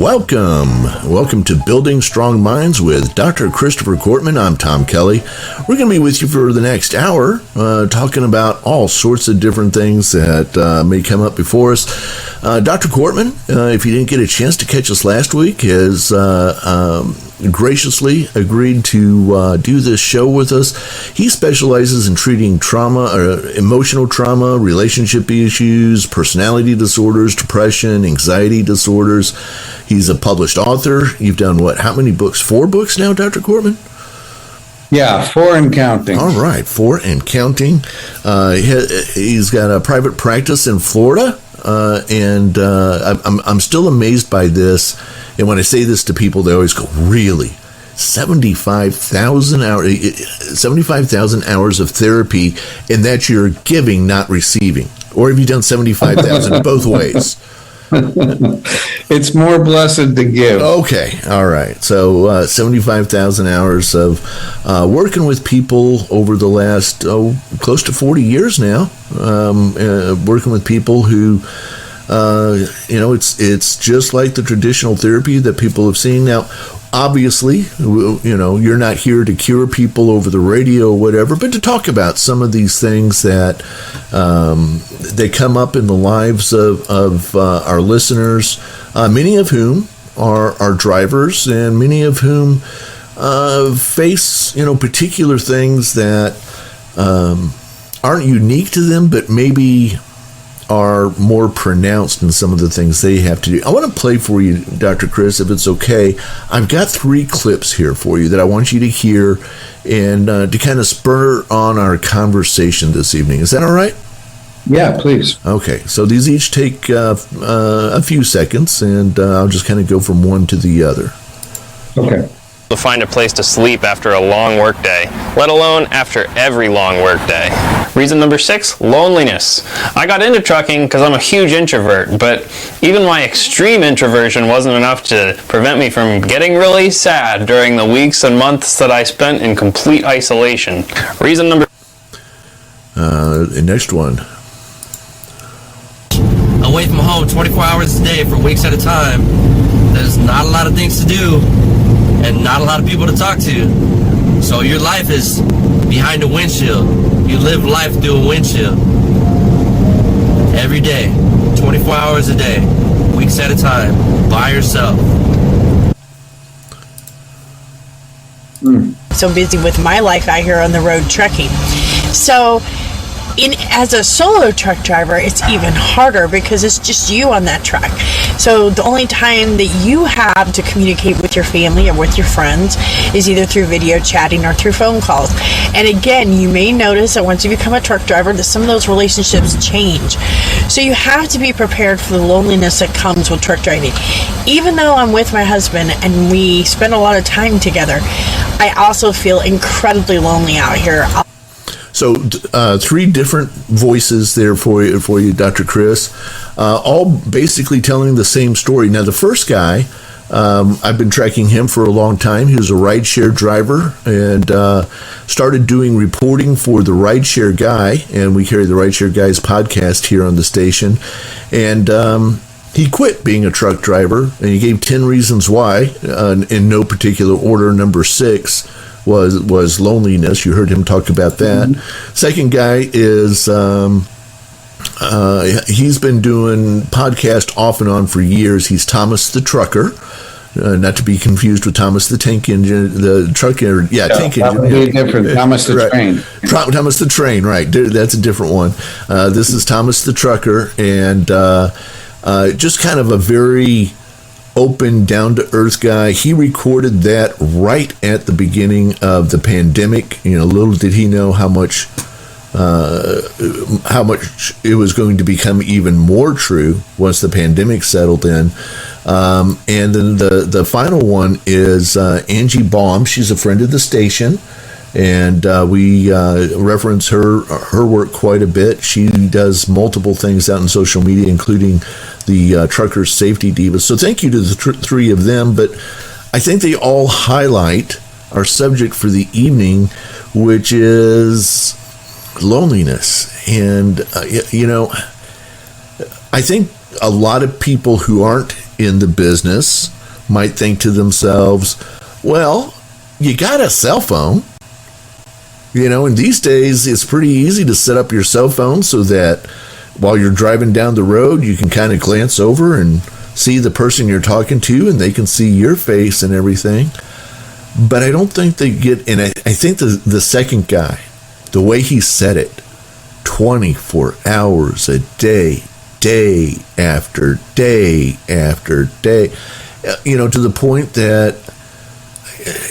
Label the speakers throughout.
Speaker 1: Welcome to Building Strong Minds with Dr. Christopher Cortman. I'm Tom Kelly. We're going to be with you for the next hour, talking about all sorts of different things that may come up before us. Dr. Cortman, if you didn't get a chance to catch us last week, has graciously agreed to do this show with us. He specializes in treating trauma, emotional trauma, relationship issues, personality disorders, depression, anxiety disorders. He's a published author. You've done what? How many books? 4 books now, Dr. Cortman?
Speaker 2: Yeah, 4 and counting.
Speaker 1: All right, 4 and counting. He's got a private practice in Florida, and I'm still amazed by this. And when I say this to people, they always go, really? 75,000 hours of therapy, and that you're giving, not receiving? Or have you done 75,000 both ways?
Speaker 2: It's more blessed to give.
Speaker 1: Okay, all right. So 75,000 hours of working with people over the last close to 40 years now. Working with people who, it's just like the traditional therapy that people have seen. Now, obviously, you're not here to cure people over the radio or whatever, but to talk about some of these things that they come up in the lives of our listeners, many of whom are drivers, and many of whom face particular things that aren't unique to them, but maybe are more pronounced in some of the things they have to do. I want to play for you, Dr. Chris, if it's okay. I've got 3 clips here for you that I want you to hear and to kind of spur on our conversation this evening. Is that all right?
Speaker 2: Yeah, please.
Speaker 1: Okay, so these each take a few seconds, and I'll just kind of go from one to the other.
Speaker 2: Okay.
Speaker 3: To find a place to sleep after a long work day, let alone after every long work day. Reason number 6, loneliness. I got into trucking because I'm a huge introvert, but even my extreme introversion wasn't enough to prevent me from getting really sad during the weeks and months that I spent in complete isolation. Reason number...
Speaker 1: The next one.
Speaker 4: Away from home 24 hours a day for weeks at a time. There's not a lot of things to do and not a lot of people to talk to. So your life is behind a windshield. You live life through a windshield. Every day, 24 hours a day, weeks at a time, by yourself.
Speaker 5: So busy with my life out here on the road trucking. So as a solo truck driver, it's even harder because it's just you on that truck. So the only time that you have to communicate with your family or with your friends is either through video chatting or through phone calls. And again, you may notice that once you become a truck driver that some of those relationships change. So you have to be prepared for the loneliness that comes with truck driving. Even though I'm with my husband and we spend a lot of time together, I also feel incredibly lonely out here.
Speaker 1: So 3 different voices there for you, Dr. Chris, all basically telling the same story. Now, the first guy, I've been tracking him for a long time. He was a rideshare driver and started doing reporting for the Rideshare Guy, and we carry the Rideshare Guy's podcast here on the station. And he quit being a truck driver, and he gave 10 reasons why, in no particular order. Number 6 was loneliness. You heard him talk about that. Mm-hmm. Second guy is he's been doing podcast off and on for years. He's Thomas the Trucker, not to be confused with Thomas the Tank Engine, the truck engine. Yeah, tank engine.
Speaker 2: That would be different. Thomas the
Speaker 1: right.
Speaker 2: Train.
Speaker 1: Thomas the Train. Right. That's a different one. This is Thomas the Trucker, and just kind of a very open, down-to-earth guy. He recorded that right at the beginning of the pandemic. Little did he know how much it was going to become even more true once the pandemic settled in. And then the final one is Angie Baum. She's a friend of the station, and we reference her work quite a bit. She does multiple things out in social media, including the Trucker Safety Divas. So thank you to the 3 of them, but I think they all highlight our subject for the evening, which is loneliness. And, I think a lot of people who aren't in the business might think to themselves, well, you got a cell phone. And these days it's pretty easy to set up your cell phone so that while you're driving down the road, you can kind of glance over and see the person you're talking to, and they can see your face and everything. But I don't think they get, and I think the second guy, the way he said it, 24 hours a day, day after day after day, to the point that,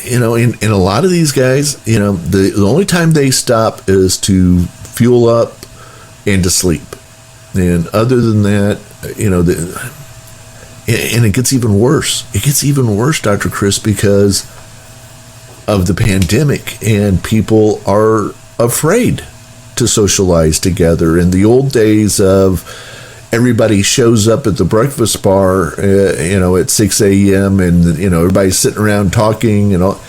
Speaker 1: in a lot of these guys, the only time they stop is to fuel up and to sleep. And other than that, and it gets even worse. It gets even worse, Dr. Chris, because of the pandemic, and people are afraid to socialize together. In the old days of everybody shows up at the breakfast bar, at 6 a.m. and, everybody's sitting around talking and all.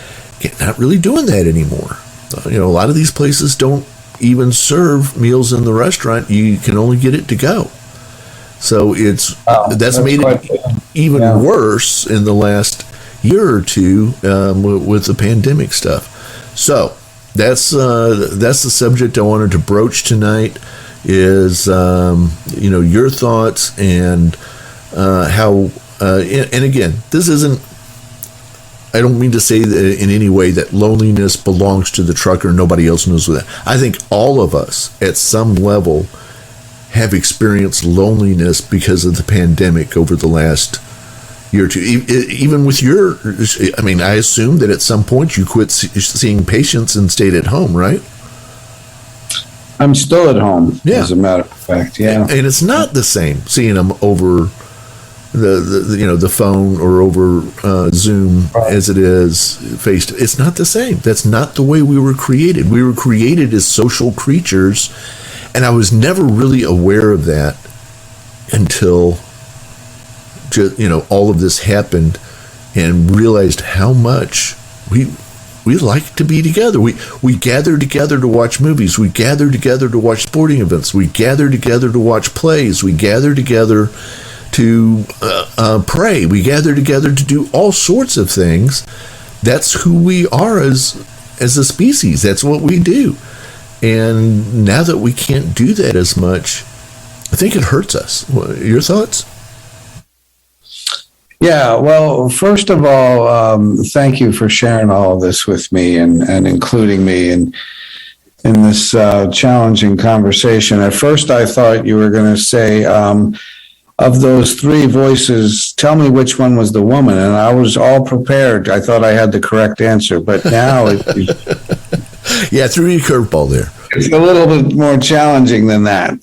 Speaker 1: Not really doing that anymore. A lot of these places don't even serve meals in the restaurant. You can only get it to go. So that's made it even worse in the last year or two with the pandemic stuff. So that's the subject I wanted to broach tonight. Is your thoughts and how and again, this isn't, I don't mean to say that in any way that loneliness belongs to the trucker, nobody else knows what that. I think all of us at some level have experienced loneliness because of the pandemic over the last year or two. Even with I assume that at some point you quit seeing patients and stayed at home, right?
Speaker 2: I'm still at home, as a matter of fact, yeah.
Speaker 1: And it's not the same seeing them over the phone or over Zoom as it is face. It's not the same. That's not the way we were created. We were created as social creatures, and I was never really aware of that until all of this happened, and realized how much we like to be together. We gather together to watch movies. We gather together to watch sporting events. We gather together to watch plays. We gather together to pray. We gather together to do all sorts of things. That's who we are as a species. That's what we do. And now that we can't do that as much, I think it hurts us. Your thoughts?
Speaker 2: Yeah, well, first of all, thank you for sharing all of this with me and including me in this challenging conversation. At first, I thought you were going to say, of those three voices, tell me which one was the woman. And I was all prepared. I thought I had the correct answer. But now
Speaker 1: yeah, threw you a curveball there.
Speaker 2: It's a little bit more challenging than that.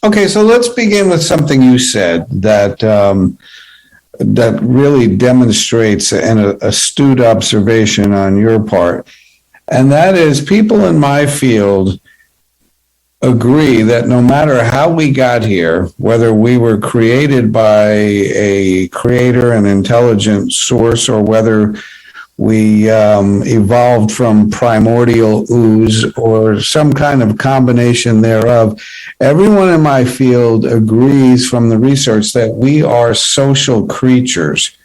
Speaker 2: Okay, so let's begin with something you said that really demonstrates an astute observation on your part. And that is, people in my field agree that no matter how we got here, whether we were created by a creator, an intelligent source, or whether we evolved from primordial ooze or some kind of combination thereof, everyone in my field agrees from the research that we are social creatures,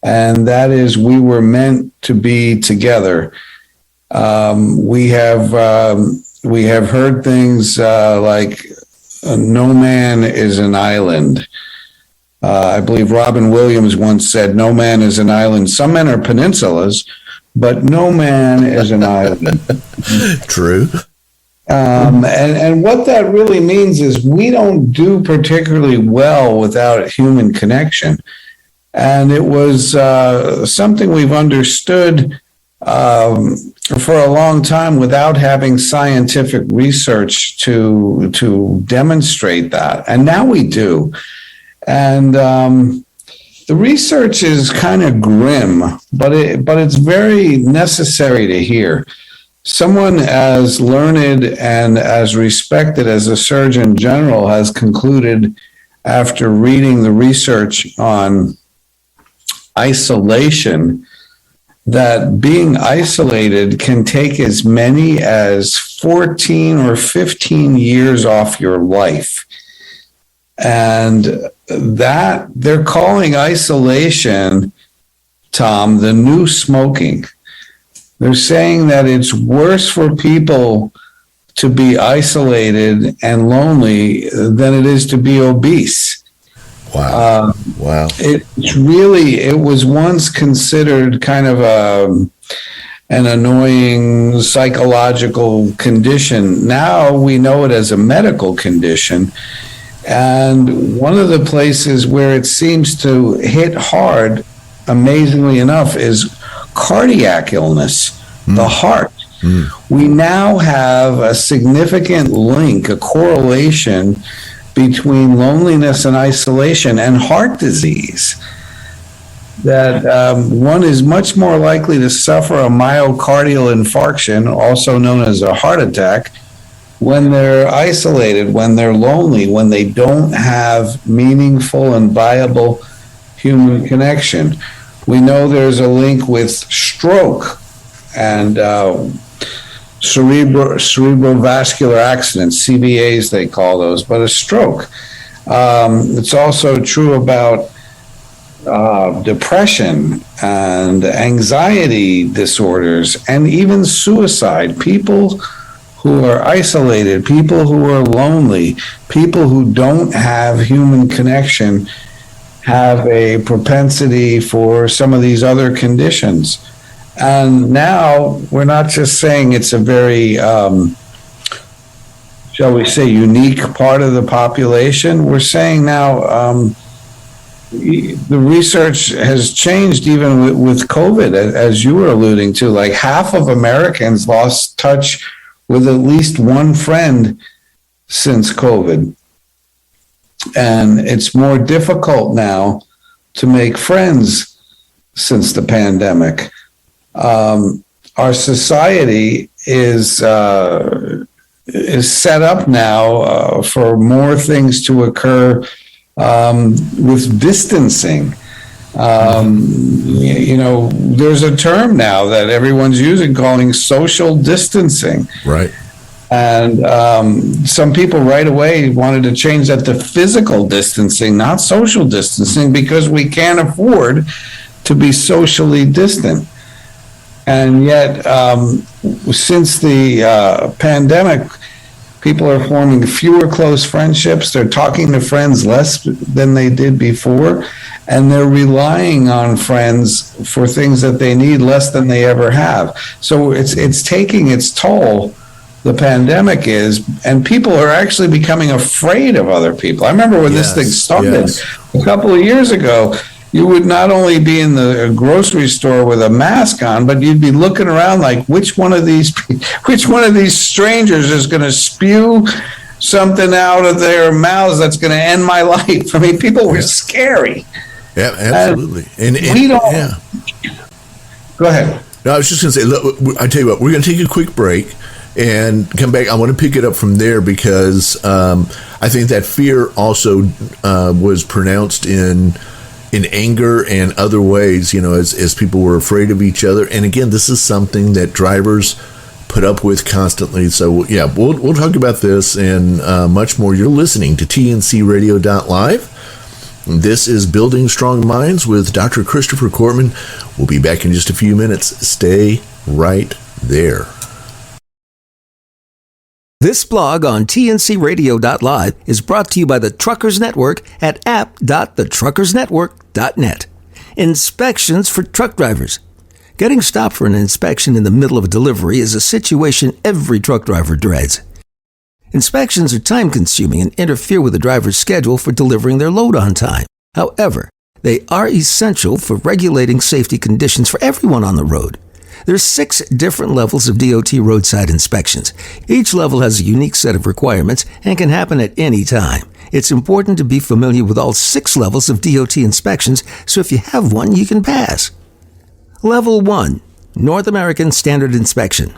Speaker 2: and that is, we were meant to be together. We have heard things like no man is an island. I believe Robin Williams once said, no man is an island. Some men are peninsulas, but no man is an island.
Speaker 1: True.
Speaker 2: And what that really means is we don't do particularly well without human connection. And it was something we've understood for a long time without having scientific research to demonstrate that. And now we do. And the research is kind of grim, but it's very necessary to hear. Someone as learned and as respected as a Surgeon General has concluded, after reading the research on isolation, that being isolated can take as many as 14 or 15 years off your life. And that they're calling isolation Tom, the new smoking. They're saying that it's worse for people to be isolated and lonely than it is to be obese.
Speaker 1: Wow. Wow.
Speaker 2: It was once considered kind of an annoying psychological condition. Now we know it as a medical condition. And one of the places where it seems to hit hard, amazingly enough, is cardiac illness, the heart. We now have a significant link, a correlation between loneliness and isolation and heart disease. That one is much more likely to suffer a myocardial infarction, also known as a heart attack, when they're isolated, when they're lonely, when they don't have meaningful and viable human connection. We know there's a link with stroke and cerebrovascular accidents, CVAs they call those, but a stroke. It's also true about depression and anxiety disorders and even suicide. People who are isolated, people who are lonely, people who don't have human connection have a propensity for some of these other conditions. And now we're not just saying it's a very, shall we say, unique part of the population. We're saying now the research has changed even with COVID, as you were alluding to. Like half of Americans lost touch with at least one friend since COVID. And it's more difficult now to make friends since the pandemic. Our society is set up now for more things to occur with distancing. There's a term now that everyone's using calling social distancing.
Speaker 1: Right.
Speaker 2: And some people right away wanted to change that to physical distancing, not social distancing, because we can't afford to be socially distant. And yet, since the pandemic, people are forming fewer close friendships. They're talking to friends less than they did before, and they're relying on friends for things that they need less than they ever have. So it's taking its toll. The pandemic is, and people are actually becoming afraid of other people. I remember when this thing started a couple of years ago. You would not only be in the grocery store with a mask on, but you'd be looking around like, which one of these strangers is going to spew something out of their mouths that's going to end my life? I mean, people were scary.
Speaker 1: Yeah, absolutely. And
Speaker 2: we don't. Yeah. Go ahead.
Speaker 1: No, I was just going to say, look, I tell you what, we're going to take a quick break and come back. I want to pick it up from there because I think that fear also was pronounced in anger and other ways, as people were afraid of each other. And again, this is something that drivers put up with constantly. So yeah, we'll talk about this and much more. You're listening to TNCRadio.LIVE. This is Building Strong Minds with Dr. Christopher Cortman. We'll be back in just a few minutes. Stay right there.
Speaker 6: This blog on TNCRadio.LIVE is brought to you by the Truckers Network at app.thetruckersnetwork.net. Inspections for truck drivers. Getting stopped for an inspection in the middle of a delivery is a situation every truck driver dreads. Inspections are time-consuming and interfere with the driver's schedule for delivering their load on time. However, they are essential for regulating safety conditions for everyone on the road. There's 6 different levels of DOT roadside inspections. Each level has a unique set of requirements and can happen at any time. It's important to be familiar with all 6 levels of DOT inspections, so if you have one, you can pass. Level 1, North American Standard Inspection.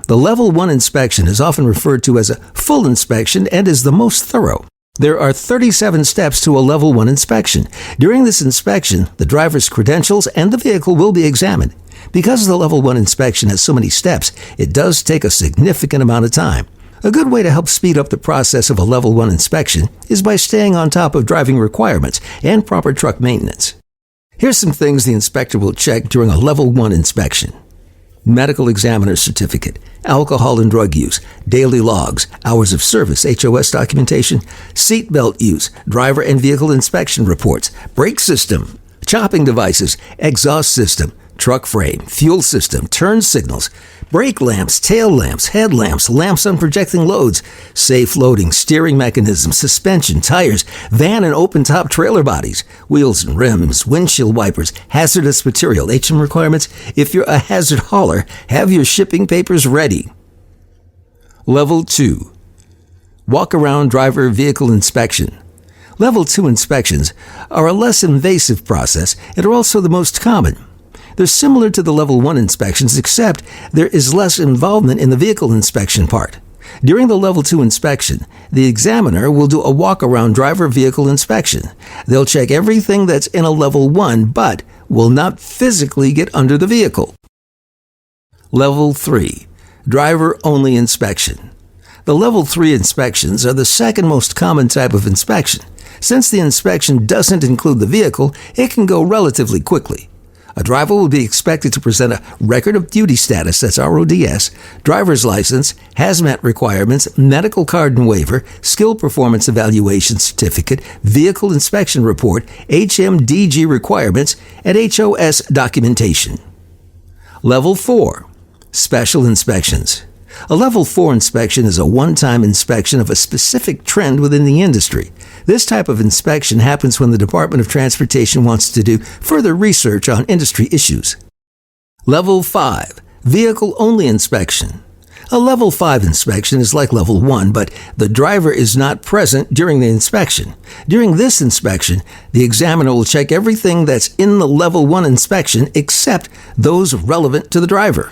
Speaker 6: The Level 1 inspection is often referred to as a full inspection and is the most thorough. There are 37 steps to a Level 1 inspection. During this inspection, the driver's credentials and the vehicle will be examined. Because the Level 1 inspection has so many steps, it does take a significant amount of time. A good way to help speed up the process of a Level 1 inspection is by staying on top of driving requirements and proper truck maintenance. Here's some things the inspector will check during a Level 1 inspection. Medical examiner certificate, alcohol and drug use, daily logs, hours of service, HOS documentation, seatbelt use, driver and vehicle inspection reports, brake system, chopping devices, exhaust system, truck frame, fuel system, turn signals, brake lamps, tail lamps, headlamps, lamps on projecting loads, safe loading, steering mechanism, suspension, tires, van and open-top trailer bodies, wheels and rims, windshield wipers, hazardous material, HM requirements. If you're a hazard hauler, have your shipping papers ready. Level 2. Walk-around driver vehicle inspection. Level 2 inspections are a less invasive process and are also the most common. They're similar to the Level 1 inspections, except there is less involvement in the vehicle inspection part. During the Level 2 inspection, the examiner will do a walk-around driver vehicle inspection. They'll check everything that's in a Level 1, but will not physically get under the vehicle. Level 3. Driver-only inspection. The Level 3 inspections are the second most common type of inspection. Since the inspection doesn't include the vehicle, it can go relatively quickly. A driver will be expected to present a record of duty status, that's RODS, driver's license, hazmat requirements, medical card and waiver, skill performance evaluation certificate, vehicle inspection report, HMDG requirements, and HOS documentation. Level 4. Special inspections. A Level 4 inspection is a one-time inspection of a specific trend within the industry. This type of inspection happens when the Department of Transportation wants to do further research on industry issues. Level 5. Vehicle-only inspection. A Level 5 inspection is like Level 1, but the driver is not present during the inspection. During this inspection, the examiner will check everything that's in the Level 1 inspection except those relevant to the driver.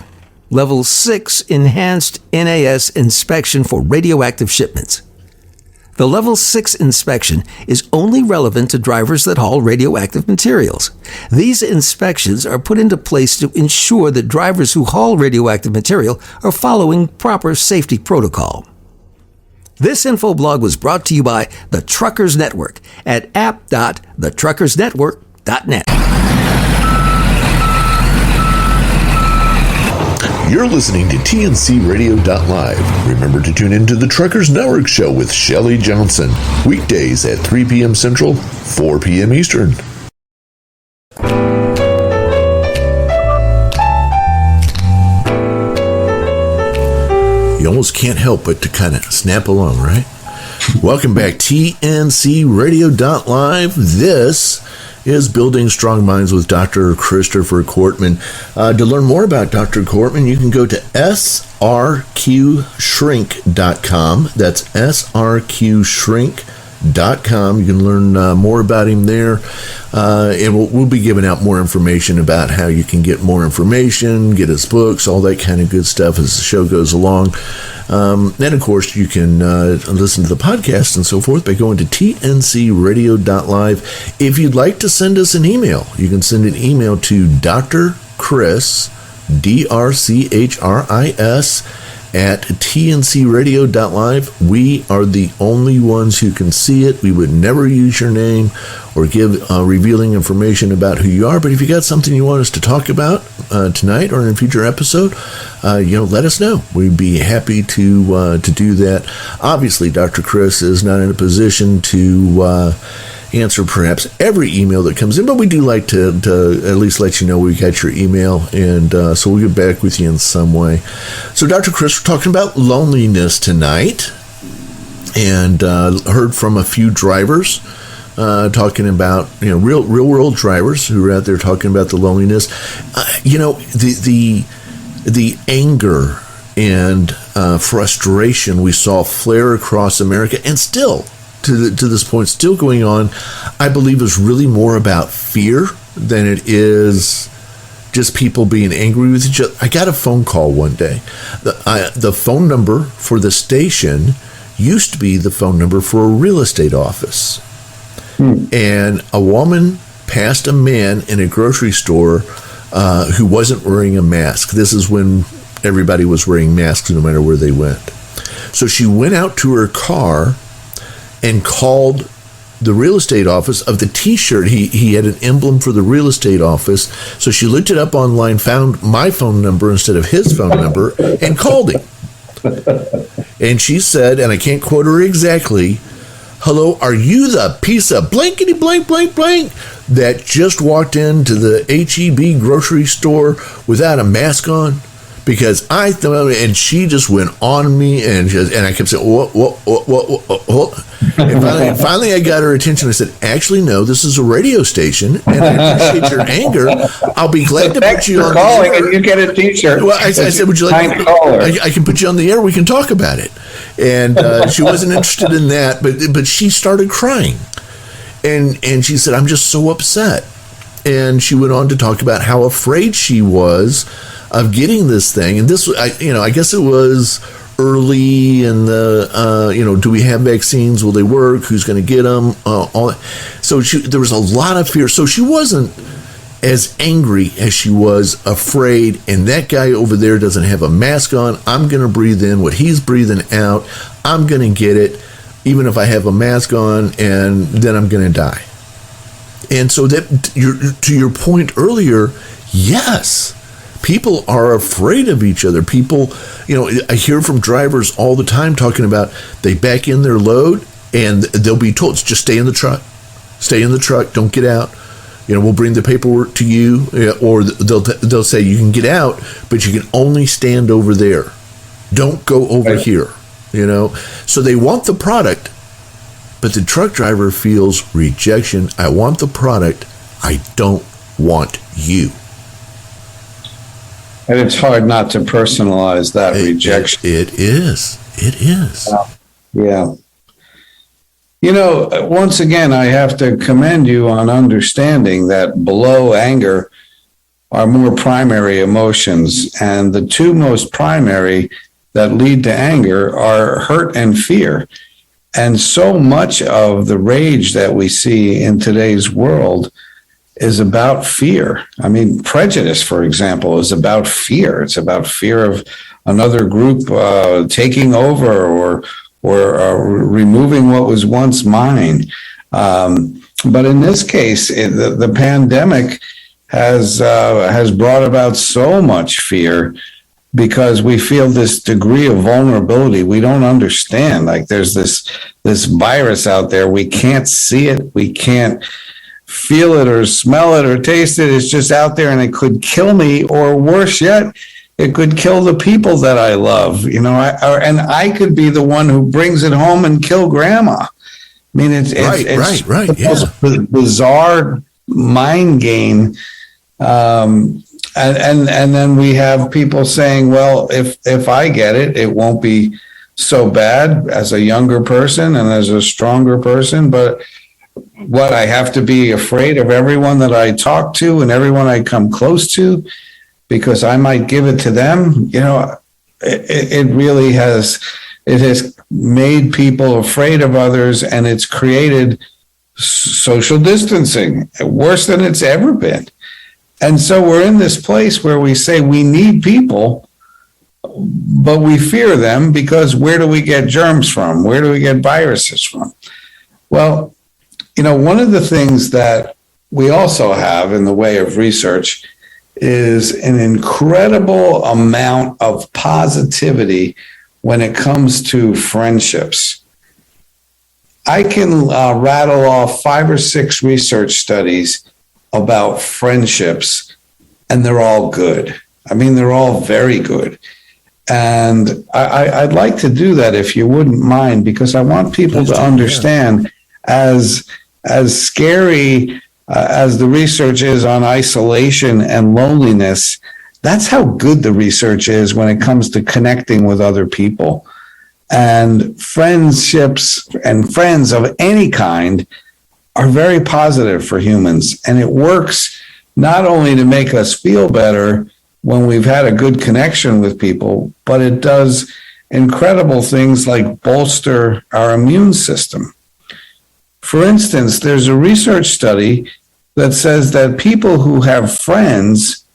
Speaker 6: Level 6 Enhanced NAS Inspection for Radioactive Shipments. The Level 6 inspection is only relevant to drivers that haul radioactive materials. These inspections are put into place to ensure that drivers who haul radioactive material are following proper safety protocol. This info blog was brought to you by the Truckers Network at app.thetruckersnetwork.net.
Speaker 1: You're listening to TNCRadio.LIVE. Remember to tune into the Truckers Network Show with Shelley Johnson, weekdays at 3 p.m. Central, 4 p.m. Eastern. You almost can't help but to kind of snap along, right? Welcome back, TNCRadio.LIVE. This is Building Strong Minds with Dr. Christopher Cortman. To learn more about Dr. Cortman, you can go to SRQShrink.com. That's SRQShrink.com. You can learn more about him there. And we'll be giving out more information about how you can get more information, get his books, all that kind of good stuff as the show goes along. And of course, you can listen to the podcast and so forth by going to TNCRadio.LIVE. If you'd like to send us an email, you can send an email to Dr. Chris, DRCHRIS, at TNCRadio.LIVE. We are the only ones who can see it. We would never use your name or give revealing information about who you are. But if you got something you want us to talk about tonight or in a future episode, let us know. We'd be happy to do that. Obviously, Dr. Chris is not in a position to answer perhaps every email that comes in, but we do like to at least let you know we got your email, and so we'll get back with you in some way. So, Dr. Chris, we're talking about loneliness tonight, and heard from a few drivers talking about real world drivers who are out there talking about the loneliness. The anger and frustration we saw flare across America, and still to this point still going on, I believe is really more about fear than it is just people being angry with each other. I got a phone call one day. The phone number for the station used to be the phone number for a real estate office. And a woman passed a man in a grocery store who wasn't wearing a mask. This is when everybody was wearing masks no matter where they went. So she went out to her car and called the real estate office of the T-shirt. He had an emblem for the real estate office. So she looked it up online, found my phone number instead of his phone number, and called him. And she said, and I can't quote her exactly, "Hello, are you the piece of blankety blank blank blank that just walked into the H-E-B grocery store without a mask on?" Because and she just went on me, and I kept saying, what? And finally I got her attention. I said, "Actually, no, this is a radio station, and I appreciate your anger. I'll be glad to put you on
Speaker 2: calling
Speaker 1: the air.
Speaker 2: And you get a T-shirt."
Speaker 1: Well, I said, "Would you like? I can put you on the air. We can talk about it." And she wasn't interested in that, but she started crying, and she said, "I'm just so upset." And she went on to talk about how afraid she was of getting this thing. And this, I guess it was early in the, do we have vaccines? Will they work? Who's going to get them? All. So there was a lot of fear. So she wasn't as angry as she was afraid. And that guy over there doesn't have a mask on. I'm going to breathe in what he's breathing out. I'm going to get it, even if I have a mask on, and then I'm going to die. And so that, to your point earlier, yes, people are afraid of each other. People, I hear from drivers all the time talking about they back in their load and they'll be told, just stay in the truck. Stay in the truck. Don't get out. We'll bring the paperwork to you. Or they'll say you can get out, but you can only stand over there. Don't go over here. So they want the product, but the truck driver feels rejection. I want the product. I don't want you.
Speaker 2: And it's hard not to personalize that rejection.
Speaker 1: It is.
Speaker 2: Yeah. Once again, I have to commend you on understanding that below anger are more primary emotions. And the two most primary that lead to anger are hurt and fear. And so much of the rage that we see in today's world is about fear. I mean, prejudice, for example, is about fear. It's about fear of another group taking over or removing what was once mine. But in this case, the pandemic has brought about so much fear because we feel this degree of vulnerability. We don't understand. Like there's this virus out there. We can't see it. We can't feel it or smell it or taste it. It's just out there, and it could kill me, or worse yet, it could kill the people that I love. And I could be the one who brings it home and kill grandma. I mean, it's
Speaker 1: right.
Speaker 2: Most bizarre mind game. And then we have people saying, well, if I get it, it won't be so bad as a younger person and as a stronger person. But what, I have to be afraid of everyone that I talk to and everyone I come close to because I might give it to them. It really has made people afraid of others, and it's created social distancing worse than it's ever been. And so we're in this place where we say we need people, but we fear them because where do we get germs from? Where do we get viruses from? Well, one of the things that we also have in the way of research is an incredible amount of positivity when it comes to friendships. I can rattle off 5 or 6 research studies about friendships, and they're all good. I mean, they're all very good. And I'd like to do that if you wouldn't mind, because I want people to understand as scary as the research is on isolation and loneliness, that's how good the research is when it comes to connecting with other people. And friendships and friends of any kind are very positive for humans. And it works not only to make us feel better when we've had a good connection with people, but it does incredible things like bolster our immune system. For instance, there's a research study that says that people who have friends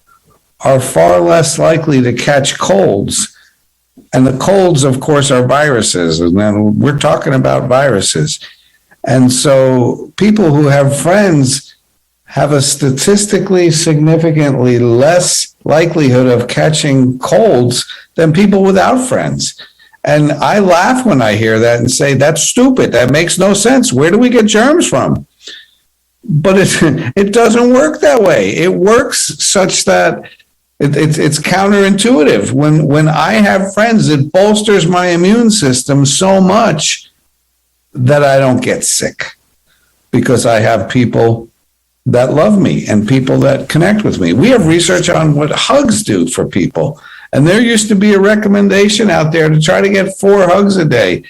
Speaker 2: are far less likely to catch colds. And the colds, of course, are viruses. And then we're talking about viruses. And so people who have friends have a statistically significantly less likelihood of catching colds than people without friends. And I laugh when I hear that and say, that's stupid. That makes no sense. Where do we get germs from? But it doesn't work that way. It works such that it's counterintuitive. When I have friends, it bolsters my immune system so much that I don't get sick because I have people that love me and people that connect with me. We have research on what hugs do for people. And there used to be a recommendation out there to try to get 4 hugs a day,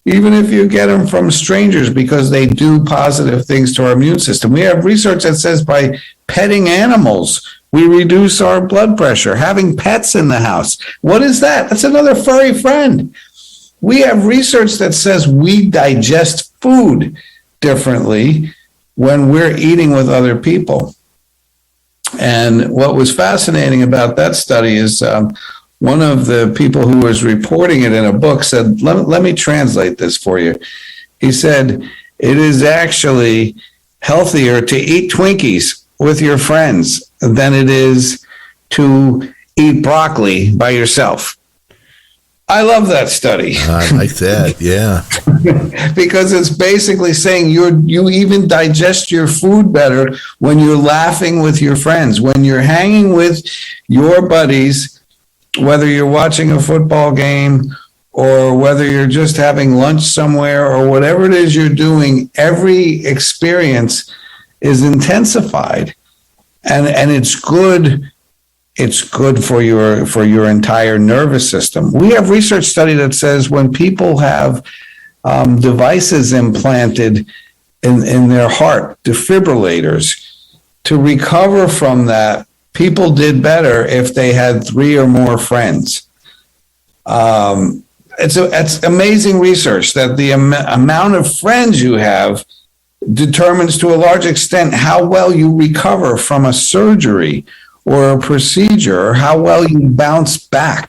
Speaker 2: even if you get them from strangers, because they do positive things to our immune system. We have research that says by petting animals, we reduce our blood pressure. Having pets in the house. What is that? That's another furry friend. We have research that says we digest food differently when we're eating with other people. And what was fascinating about that study is one of the people who was reporting it in a book said, let me translate this for you. He said, it is actually healthier to eat Twinkies with your friends than it is to eat broccoli by yourself. I love that study.
Speaker 1: I like that, yeah.
Speaker 2: Because it's basically saying you even digest your food better when you're laughing with your friends, when you're hanging with your buddies, whether you're watching a football game or whether you're just having lunch somewhere or whatever it is you're doing, every experience is intensified. And it's good. It's good for your entire nervous system. We have research study that says when people have devices implanted in their heart, defibrillators, to recover from that, people did better if they had 3 or more friends. It's amazing research that the amount of friends you have determines to a large extent how well you recover from a surgery or a procedure, or how well you bounce back.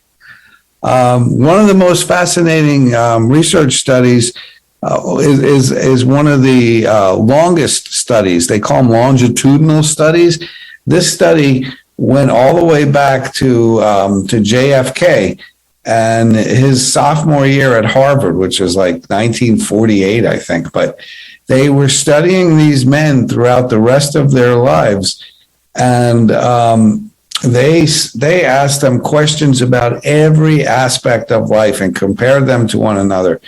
Speaker 2: One of the most fascinating research studies is one of the longest studies. They call them longitudinal studies. This study went all the way back to JFK and his sophomore year at Harvard, which was like 1948, I think. But they were studying these men throughout the rest of their lives. And they asked them questions about every aspect of life and compared them to one another.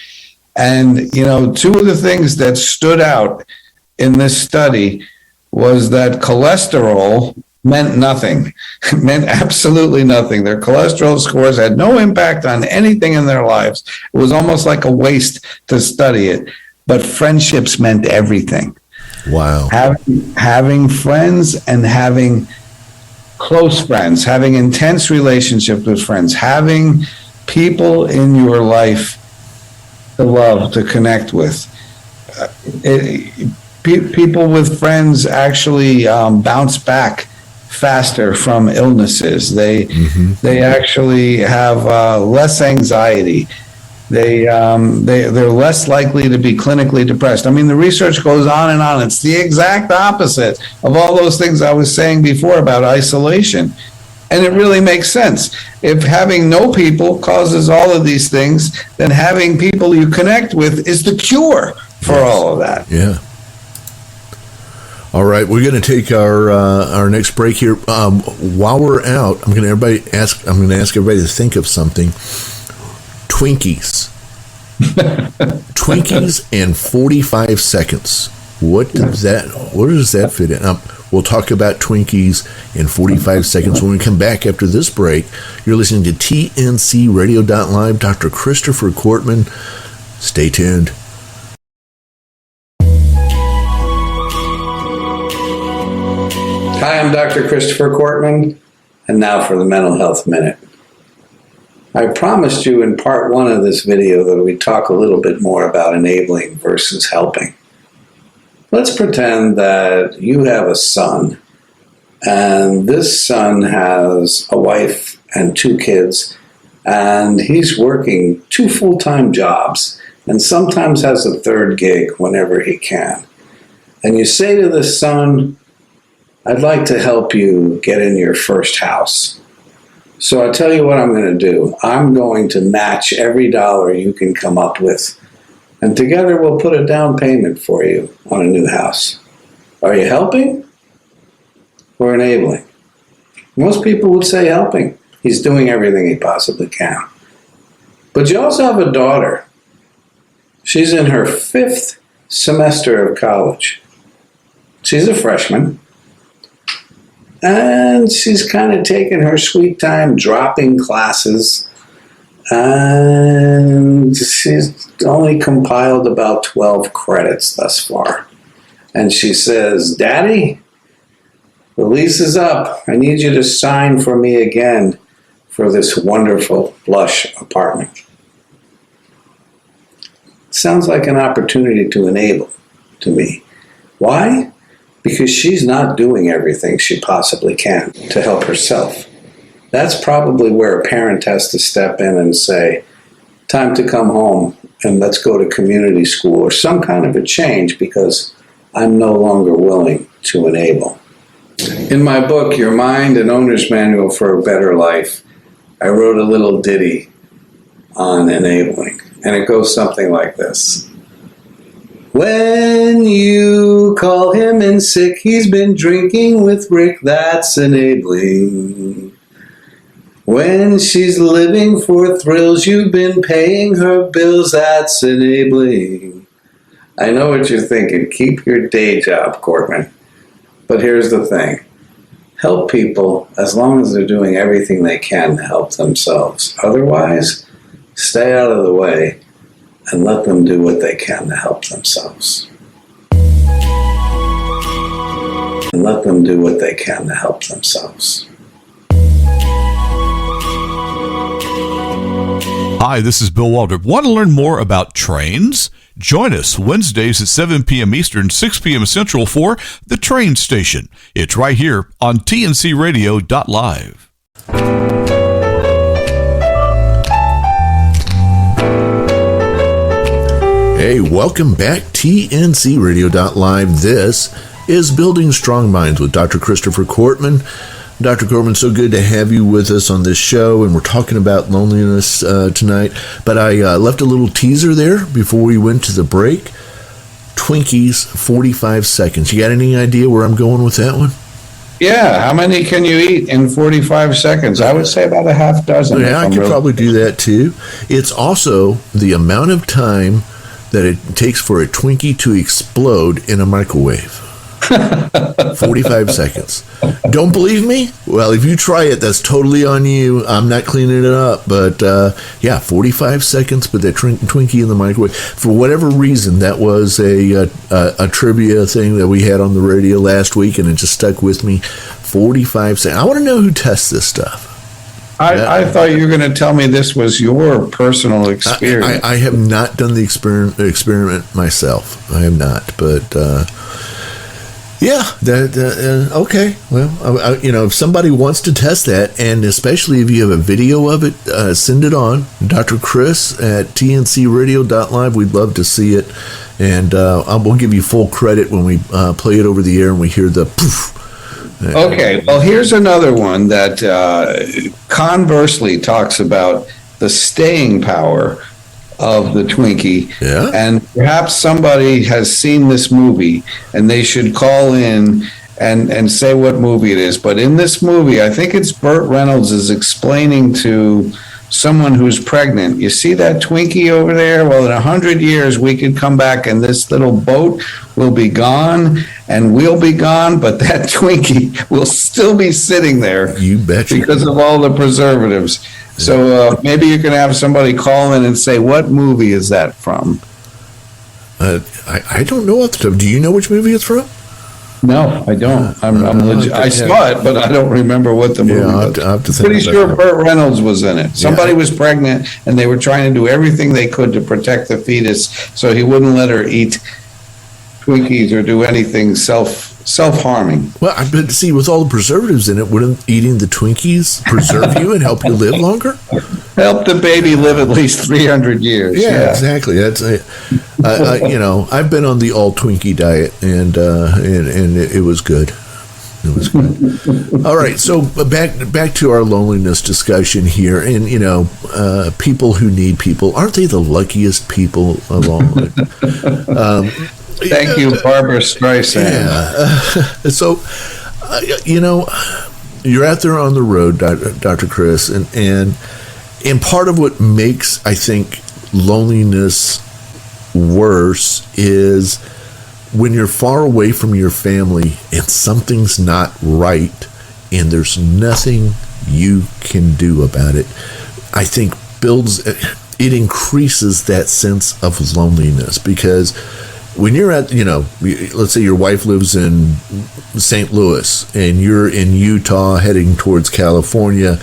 Speaker 2: And, 2 of the things that stood out in this study was that cholesterol meant nothing, meant absolutely nothing. Their cholesterol scores had no impact on anything in their lives. It was almost like a waste to study it. But friendships meant everything.
Speaker 1: Wow.
Speaker 2: Having friends and having close friends, having intense relationships with friends, having people in your life to love, to connect with. People with friends actually bounce back faster from illnesses. They actually have less anxiety. They're less likely to be clinically depressed. I mean, the research goes on and on. It's the exact opposite of all those things I was saying before about isolation. And it really makes sense. If having no people causes all of these things, then having people you connect with is the cure for all of that.
Speaker 1: Yeah. All right, we're going to take our next break here. While we're out, I'm going to ask everybody to think of something. Twinkies and 45 seconds. What does that fit in? We'll talk about Twinkies in 45 seconds when we come back after this break. You're listening to TNCRadio.LIVE. Dr. Christopher Kortman. Stay tuned.
Speaker 2: Hi, I'm Dr. Christopher Kortman, and now for the Mental Health Minute. I promised you in part 1 of this video that we'd talk a little bit more about enabling versus helping. Let's pretend that you have a son, and this son has a wife and 2 kids, and he's working 2 full-time jobs, and sometimes has a third gig whenever he can. And you say to the son, I'd like to help you get in your first house. So I'll tell you what I'm going to do. I'm going to match every dollar you can come up with. And together we'll put a down payment for you on a new house. Are you helping or enabling? Most people would say helping. He's doing everything he possibly can. But you also have a daughter. She's in her 5th semester of college. She's a freshman. And she's kind of taking her sweet time dropping classes. And she's only compiled about 12 credits thus far. And she says, Daddy, the lease is up. I need you to sign for me again for this wonderful plush apartment. Sounds like an opportunity to enable to me. Why? Because she's not doing everything she possibly can to help herself. That's probably where a parent has to step in and say, time to come home and let's go to community school or some kind of a change because I'm no longer willing to enable. In my book, Your Mind, an Owner's Manual for a Better Life, I wrote a little ditty on enabling, and it goes something like this. When you call him in sick, he's been drinking with Rick, that's enabling. When she's living for thrills, you've been paying her bills, that's enabling. I know what you're thinking, keep your day job, Corbin. But here's the thing. Help people as long as they're doing everything they can to help themselves. Otherwise, stay out of the way and let them do what they can to help themselves. And let them do what they can to help themselves.
Speaker 7: Hi, this is Bill Waldrop. Want to learn more about trains? Join us Wednesdays at 7 p.m. Eastern, 6 p.m. Central for The Train Station. It's right here on TNCRadio.LIVE.
Speaker 1: Hey, welcome back, TNCRadio.LIVE. This is Building Strong Minds with Dr. Christopher Cortman. Dr. Cortman, so good to have you with us on this show, and we're talking about loneliness tonight. But I left a little teaser there before we went to the break. Twinkies, 45 seconds. You got any idea where I'm going with that one?
Speaker 2: Yeah, how many can you eat in 45 seconds? I would say about a half dozen.
Speaker 1: Yeah, I could probably do that too. It's also the amount of time that it takes for a Twinkie to explode in a microwave. 45 seconds. Don't believe me? Well, if you try it, that's totally on you. I'm not cleaning it up. But, 45 seconds, put that Twinkie in the microwave. For whatever reason, that was a trivia thing that we had on the radio last week, and it just stuck with me. 45 seconds. I want to know who tests this stuff.
Speaker 2: I thought you were going to tell me this was your personal experience.
Speaker 1: I have not done the experiment myself. I have not, but okay. Well, if somebody wants to test that, and especially if you have a video of it, send it on. Dr. Chris at TNCRadio.LIVE. We'd love to see it, and we'll give you full credit when we play it over the air and we hear the poof.
Speaker 2: Okay, well, here's another one that conversely talks about the staying power of the Twinkie.
Speaker 1: Yeah.
Speaker 2: And perhaps somebody has seen this movie and they should call in and say what movie it is. But in this movie, I think it's Burt Reynolds is explaining to someone who's pregnant, you see that Twinkie over there? Well, in 100 years, we could come back and this little boat will be gone and we'll be gone, but that Twinkie will still be sitting there.
Speaker 1: You betcha.
Speaker 2: Because of all the preservatives. So maybe you can have somebody call in and say, what movie is that from?
Speaker 1: I don't know off the top. Do you know which movie it's from?
Speaker 2: No, I don't. I saw it, but I don't remember what the movie was.
Speaker 1: I'll have to
Speaker 2: Pretty sure Burt Reynolds was in it. Somebody was pregnant, and they were trying to do everything they could to protect the fetus, so he wouldn't let her eat Twinkies or do anything self-harming.
Speaker 1: Well, but see, with all the preservatives in it, wouldn't eating the Twinkies preserve you and help you live longer?
Speaker 2: Help the baby live at least 300 years.
Speaker 1: Yeah. Exactly. That's I've been on the all Twinkie diet, and it was good. It was good. All right, so back to our loneliness discussion here, and people who need people, aren't they the luckiest people of all?
Speaker 2: Thank you, Barbara Streisand.
Speaker 1: Yeah. So, you're out there on the road, Dr. Chris, and part of what makes, I think, loneliness worse is when you're far away from your family and something's not right and there's nothing you can do about it. I think it increases that sense of loneliness, because when you're at, let's say your wife lives in St. Louis and you're in Utah heading towards California,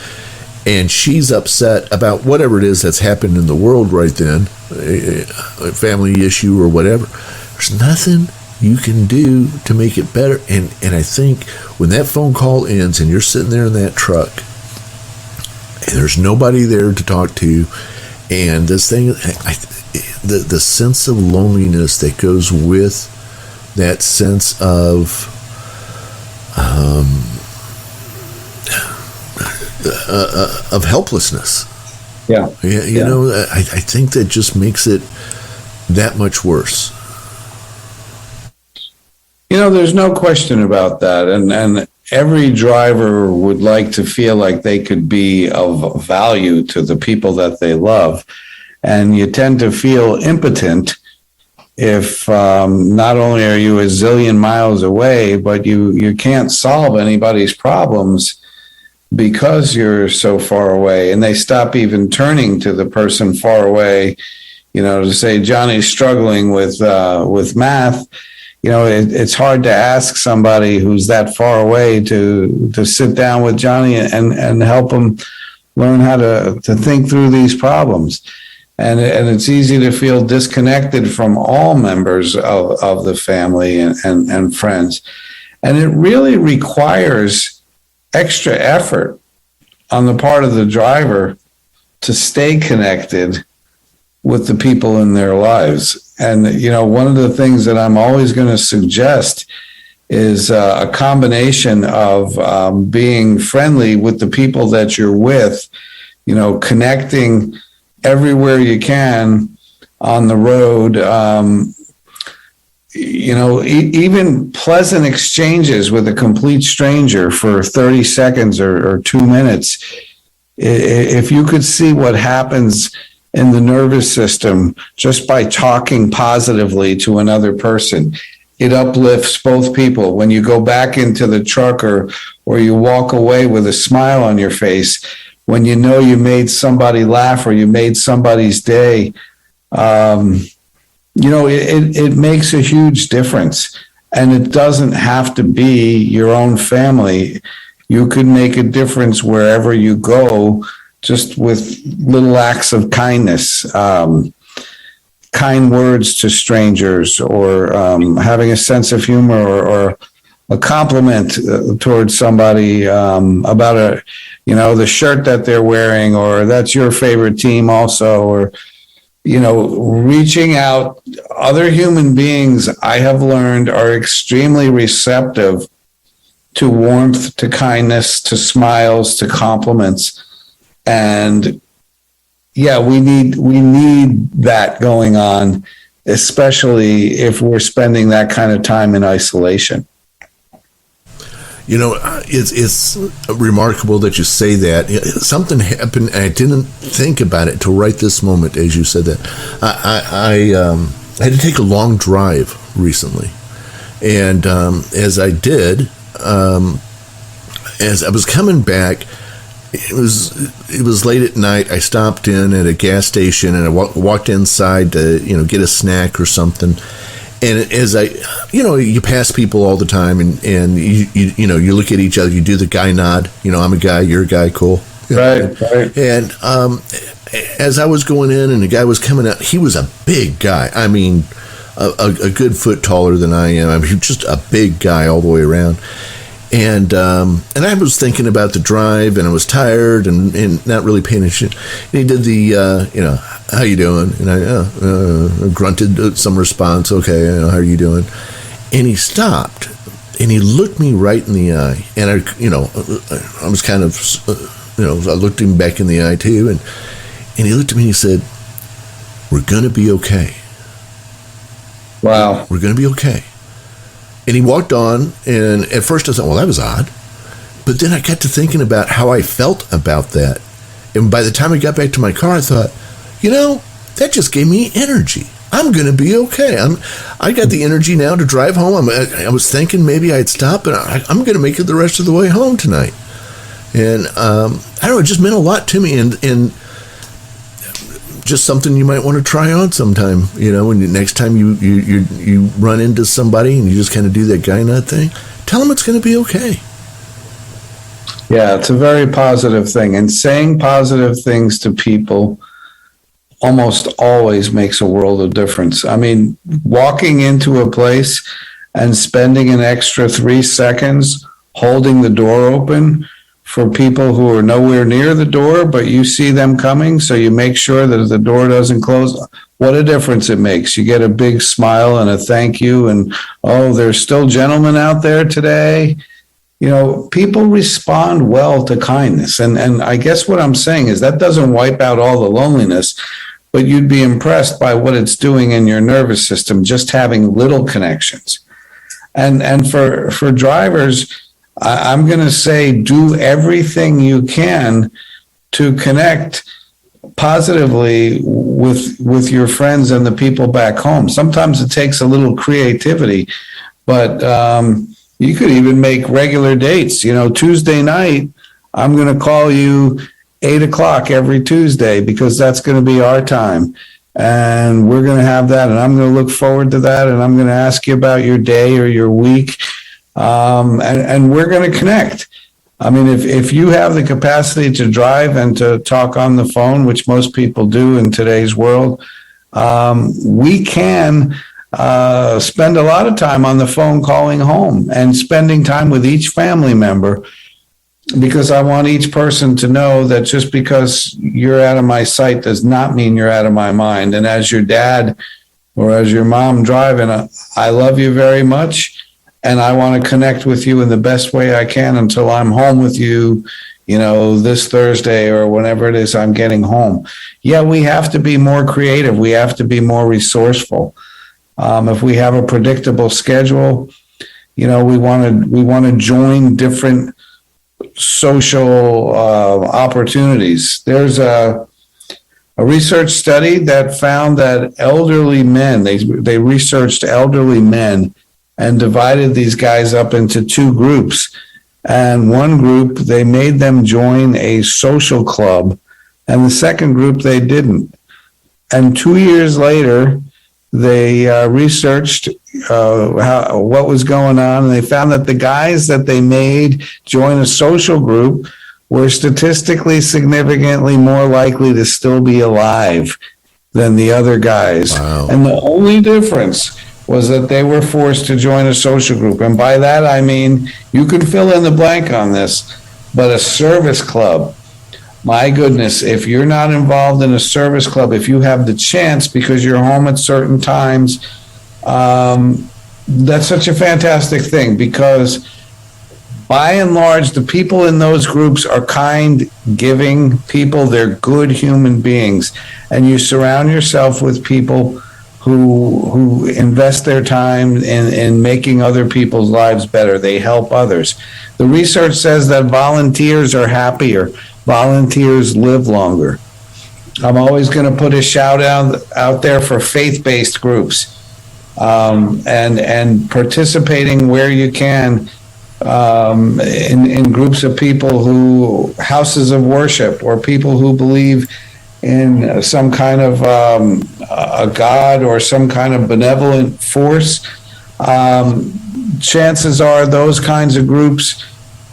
Speaker 1: and she's upset about whatever it is that's happened in the world right then, a family issue or whatever. There's nothing you can do to make it better. And I think when that phone call ends and you're sitting there in that truck and there's nobody there to talk to, and this thing, the sense of loneliness that goes with that sense of helplessness.
Speaker 2: Yeah.
Speaker 1: I think that just makes it that much worse.
Speaker 2: There's no question about that. And every driver would like to feel like they could be of value to the people that they love. And you tend to feel impotent if not only are you a zillion miles away, but you can't solve anybody's problems because you're so far away. And they stop even turning to the person far away, to say, Johnny's struggling with math. It's hard to ask somebody who's that far away to sit down with Johnny and help him learn how to think through these problems. And it's easy to feel disconnected from all members of the family and friends. And it really requires extra effort on the part of the driver to stay connected with the people in their lives. And, one of the things that I'm always going to suggest is a combination of being friendly with the people that you're with, connecting everywhere you can on the road, even pleasant exchanges with a complete stranger for 30 seconds or 2 minutes. If you could see what happens in the nervous system just by talking positively to another person, it uplifts both people. When you go back into the truck or you walk away with a smile on your face, when you know you made somebody laugh or you made somebody's day, it makes a huge difference. And it doesn't have to be your own family. You could make a difference wherever you go, just with little acts of kindness, kind words to strangers, or having a sense of humor, or a compliment towards somebody about the shirt that they're wearing, or that's your favorite team also, or, reaching out. Other human beings, I have learned, are extremely receptive to warmth, to kindness, to smiles, to compliments. And yeah, we need that going on, especially if we're spending that kind of time in isolation.
Speaker 1: It's remarkable that you say that. Something happened, and I didn't think about it till right this moment as you said that. I had to take a long drive recently, and as I did, as I was coming back, it was late at night. I stopped in at a gas station and I walked inside to get a snack or something. And as I, you pass people all the time, and you look at each other, you do the guy nod. I'm a guy, you're a guy, cool.
Speaker 2: Right.
Speaker 1: And as I was going in and the guy was coming out, he was a big guy. I mean, a good foot taller than I am. I mean, just a big guy all the way around. And I was thinking about the drive, and I was tired and not really paying attention. And he did the, how you doing? And I grunted some response, okay, how are you doing? And he stopped, and he looked me right in the eye. And I was kind of, I looked him back in the eye too. And he looked at me and he said, "We're going to be okay."
Speaker 2: Wow.
Speaker 1: We're going to be okay. And he walked on, and at first I thought, well, that was odd. But then I got to thinking about how I felt about that. And by the time I got back to my car, I thought, that just gave me energy. I'm going to be okay. I got the energy now to drive home. I was thinking maybe I'd stop, but I'm going to make it the rest of the way home tonight. And I don't know, it just meant a lot to me. And just something you might want to try on sometime. When next time you run into somebody and you just kind of do that guy nut thing, tell them it's going to be okay.
Speaker 2: Yeah, it's a very positive thing. And saying positive things to people almost always makes a world of difference. I mean, walking into a place and spending an extra 3 seconds holding the door open for people who are nowhere near the door, but you see them coming, so you make sure that the door doesn't close. What a difference it makes. You get a big smile and a thank you, and, oh, there's still gentlemen out there today. People respond well to kindness. And I guess what I'm saying is that doesn't wipe out all the loneliness, but you'd be impressed by what it's doing in your nervous system, just having little connections. And for drivers, I'm going to say do everything you can to connect positively with your friends and the people back home. Sometimes it takes a little creativity, but you could even make regular dates. Tuesday night, I'm going to call you 8:00 every Tuesday because that's going to be our time. And we're going to have that, and I'm going to look forward to that, and I'm going to ask you about your day or your week. And we're going to connect. I mean, if you have the capacity to drive and to talk on the phone, which most people do in today's world, we can spend a lot of time on the phone calling home and spending time with each family member, because I want each person to know that just because you're out of my sight does not mean you're out of my mind. And as your dad or as your mom driving, I love you very much. And I want to connect with you in the best way I can until I'm home with you, this Thursday or whenever it is I'm getting home. Yeah, we have to be more creative. We have to be more resourceful. If we have a predictable schedule, we want to join different social opportunities. There's a research study that found that elderly men, they researched elderly men and divided these guys up into 2 groups. And one group, they made them join a social club, and the second group, they didn't. And 2 years later, they researched what was going on, and they found that the guys that they made join a social group were statistically significantly more likely to still be alive than the other guys.
Speaker 1: Wow.
Speaker 2: And the only difference was that they were forced to join a social group. And by that, I mean, you can fill in the blank on this, but a service club. My goodness, if you're not involved in a service club, if you have the chance because you're home at certain times, that's such a fantastic thing, because by and large, the people in those groups are kind, giving people. They're good human beings. And you surround yourself with people who invest their time in making other people's lives better. They help others. The research says that volunteers are happier. Volunteers live longer. I'm always going to put a shout out there for faith-based groups, and participating where you can in groups of people who, houses of worship, or people who believe in some kind of a God or some kind of benevolent force. Chances are those kinds of groups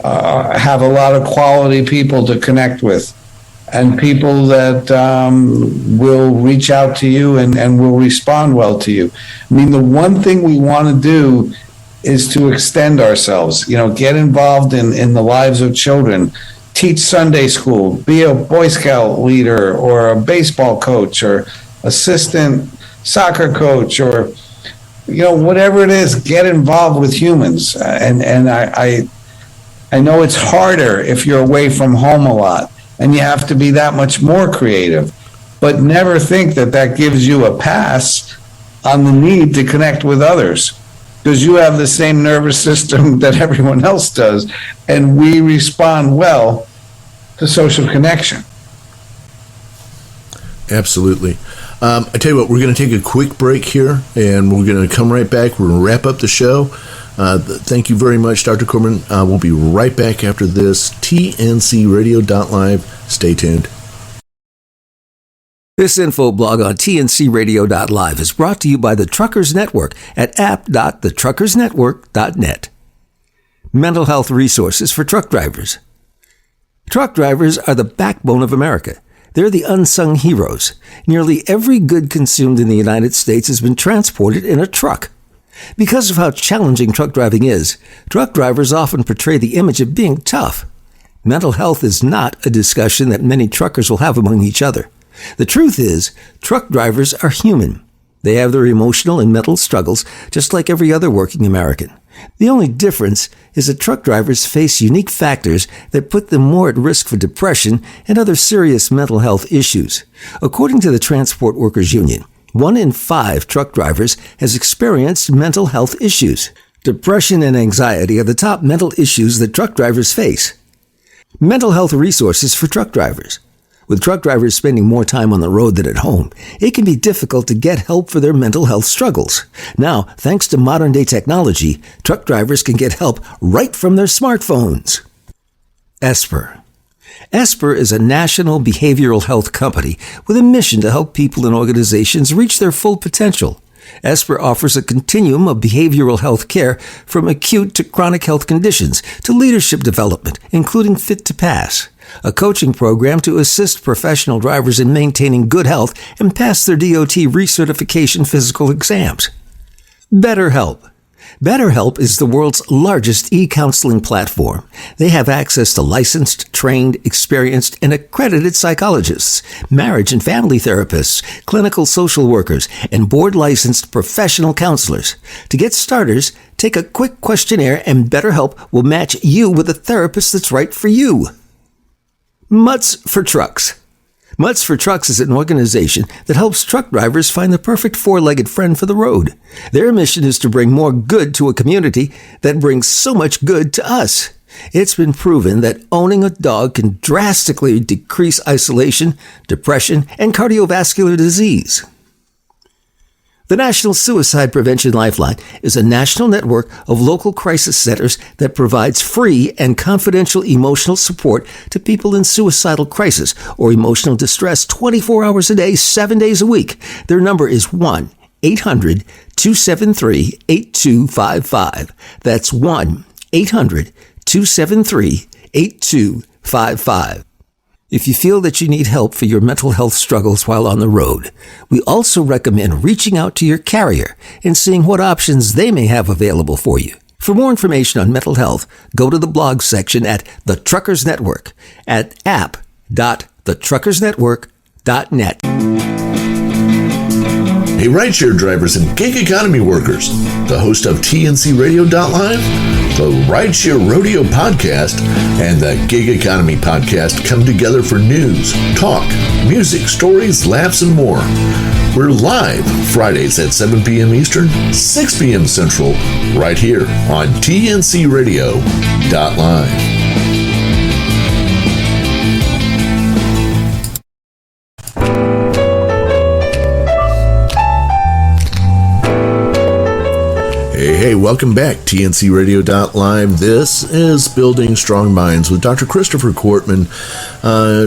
Speaker 2: have a lot of quality people to connect with. and people that will reach out to you and will respond well to you. I mean, the one thing we want to do is to extend ourselves, get involved in the lives of children, teach Sunday school, be a Boy Scout leader or a baseball coach or assistant soccer coach or, whatever it is, get involved with humans. And I know it's harder if you're away from home a lot and you have to be that much more creative, but never think that gives you a pass on the need to connect with others, because you have the same nervous system that everyone else does, and we respond well to social connection.
Speaker 1: Absolutely. I tell you what, we're going to take a quick break here, and we're going to come right back. We're going to wrap up the show. Thank you very much, Dr. Corman. We'll be right back after this. TNCRadio.LIVE. Stay tuned.
Speaker 6: This info blog on TNCRadio.LIVE is brought to you by the Truckers Network at app.thetruckersnetwork.net. Mental health resources for truck drivers. Truck drivers are the backbone of America. They're the unsung heroes. Nearly every good consumed in the United States has been transported in a truck. Because of how challenging truck driving is, truck drivers often portray the image of being tough. Mental health is not a discussion that many truckers will have among each other. The truth is, truck drivers are human. They have their emotional and mental struggles just like every other working American. The only difference is that truck drivers face unique factors that put them more at risk for depression and other serious mental health issues. According to the Transport Workers Union, 1 in 5 truck drivers has experienced mental health issues. Depression and anxiety are the top mental issues that truck drivers face. Mental health resources for truck drivers. With truck drivers spending more time on the road than at home, it can be difficult to get help for their mental health struggles. Now, thanks to modern-day technology, truck drivers can get help right from their smartphones. Esper. Esper is a national behavioral health company with a mission to help people and organizations reach their full potential. Esper offers a continuum of behavioral health care from acute to chronic health conditions to leadership development, including Fit to Pass, a coaching program to assist professional drivers in maintaining good health and pass their DOT recertification physical exams. BetterHelp. BetterHelp is the world's largest e-counseling platform. They have access to licensed, trained, experienced, and accredited psychologists, marriage and family therapists, clinical social workers, and board-licensed professional counselors. To get starters, take a quick questionnaire and BetterHelp will match you with a therapist that's right for you. Mutts for Trucks. Mutts for Trucks is an organization that helps truck drivers find the perfect four-legged friend for the road. Their mission is to bring more good to a community that brings so much good to us. It's been proven that owning a dog can drastically decrease isolation, depression, and cardiovascular disease. The National Suicide Prevention Lifeline is a national network of local crisis centers that provides free and confidential emotional support to people in suicidal crisis or emotional distress 24 hours a day, 7 days a week. Their number is 1-800-273-8255. That's 1-800-273-8255. If you feel that you need help for your mental health struggles while on the road, we also recommend reaching out to your carrier and seeing what options they may have available for you. For more information on mental health, go to the blog section at The Truckers Network at app.thetruckersnetwork.net.
Speaker 1: Hey, rideshare drivers and gig economy workers, the host of TNCRadio.LIVE, the Rideshare Rodeo Podcast, and the Gig Economy Podcast come together for news, talk, music, stories, laughs, and more. We're live Fridays at 7 p.m. Eastern, 6 p.m. Central, right here on TNCRadio.LIVE. Hey, welcome back, TNCRadio.LIVE. This is Building Strong Minds with Dr. Christopher Kortman.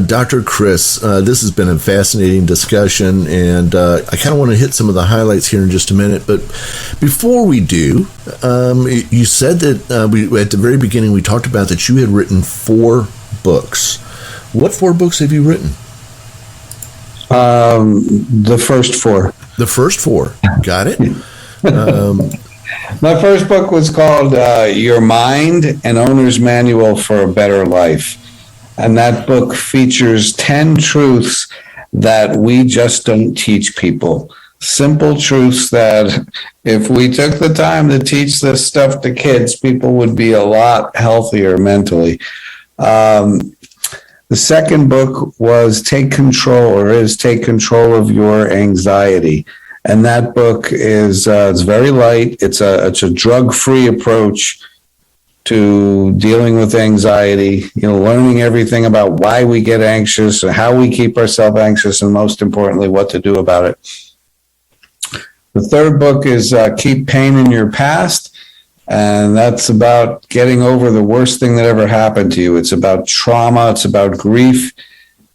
Speaker 1: Dr. Chris, this has been a fascinating discussion, and I kind of want to hit some of the highlights here in just a minute. But before we do, you said that at the very beginning we talked about that you had written 4 books. What 4 books have you written?
Speaker 2: The first 4.
Speaker 1: The first 4. Got it.
Speaker 2: My first book was called Your Mind, an Owner's Manual for a Better Life. And that book features 10 truths that we just don't teach people. Simple truths that if we took the time to teach this stuff to kids, people would be a lot healthier mentally. The second book was Take Control of Your Anxiety. And that book is it's very light. It's a drug-free approach to dealing with anxiety, learning everything about why we get anxious and how we keep ourselves anxious, and most importantly, what to do about it. The third book is Keep Pain in Your Past, and that's about getting over the worst thing that ever happened to you. It's about trauma, it's about grief,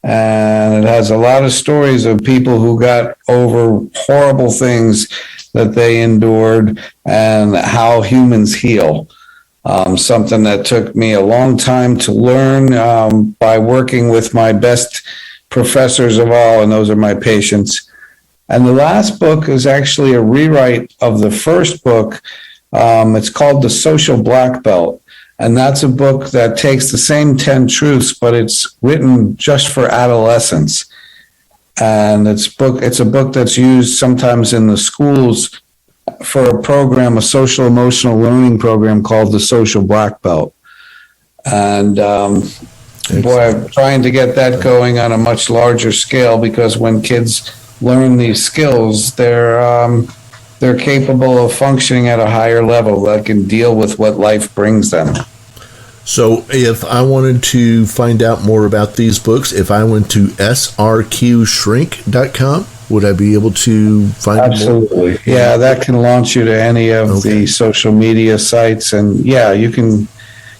Speaker 2: and it has a lot of stories of people who got over horrible things that they endured and how humans heal. Something that took me a long time to learn by working with my best professors of all, and those are my patients. And the last book is actually a rewrite of the first book. It's called The Social Black Belt. And that's a book that takes the same 10 truths, but it's written just for adolescents. And it's a book that's used sometimes in the schools for a program, a social emotional learning program called the Social Black Belt. And boy, I'm trying to get that going on a much larger scale, because when kids learn these skills, they're capable of functioning at a higher level that can deal with what life brings them.
Speaker 1: So if I wanted to find out more about these books, if I went to SRQShrink.com, would I be able to find
Speaker 2: Absolutely.
Speaker 1: more?
Speaker 2: Yeah, that can launch you to any of the social media sites, and you can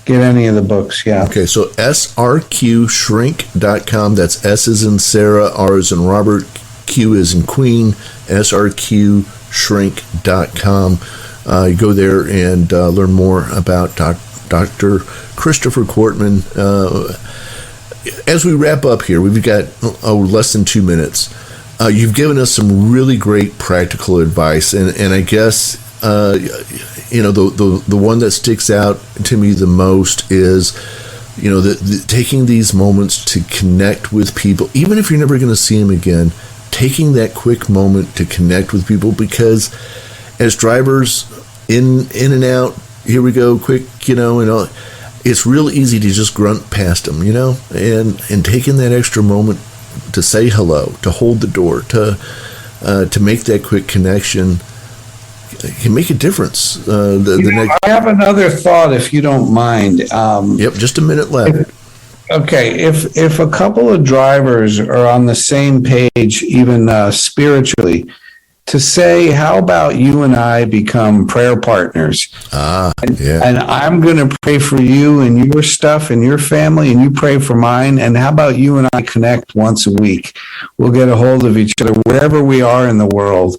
Speaker 2: get any of the books. Yeah.
Speaker 1: Okay, so SRQShrink.com. That's S as in Sarah, R as in Robert, Q as in Queen, SRQShrink.com. You go there and learn more about Dr. Christopher Kortman. As we wrap up here, we've got less than 2 minutes. You've given us some really great practical advice, and I guess the one that sticks out to me the most is taking these moments to connect with people, even if you're never going to see them again. Taking that quick moment to connect with people, because as drivers, in and out, here we go, quick, and all, it's real easy to just grunt past them, and taking that extra moment to say hello, to hold the door, to make that quick connection can make a difference.
Speaker 2: I have another thought, if you don't mind.
Speaker 1: Yep, just a minute left.
Speaker 2: Okay, if a couple of drivers are on the same page, even spiritually, to say, how about you and I become prayer partners?
Speaker 1: Yeah.
Speaker 2: And I'm going to pray for you and your stuff and your family, and you pray for mine. And how about you and I connect once a week? We'll get a hold of each other wherever we are in the world,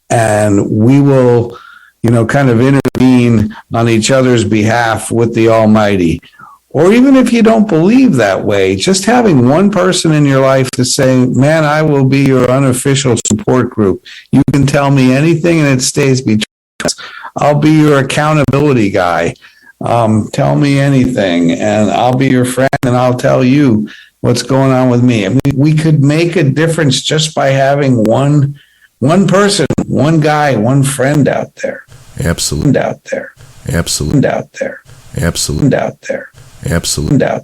Speaker 2: and we will, kind of intervene on each other's behalf with the Almighty. Or even if you don't believe that way, just having one person in your life to say, man, I will be your unofficial support group. You can tell me anything and it stays between us. I'll be your accountability guy. Tell me anything and I'll be your friend, and I'll tell you what's going on with me. I mean, we could make a difference just by having one person, one guy, one friend out there.
Speaker 1: Absolutely.
Speaker 2: Out there.
Speaker 1: Absolutely.
Speaker 2: Out there.
Speaker 1: Absolutely.
Speaker 2: Out there.
Speaker 1: Absolutely.
Speaker 2: Out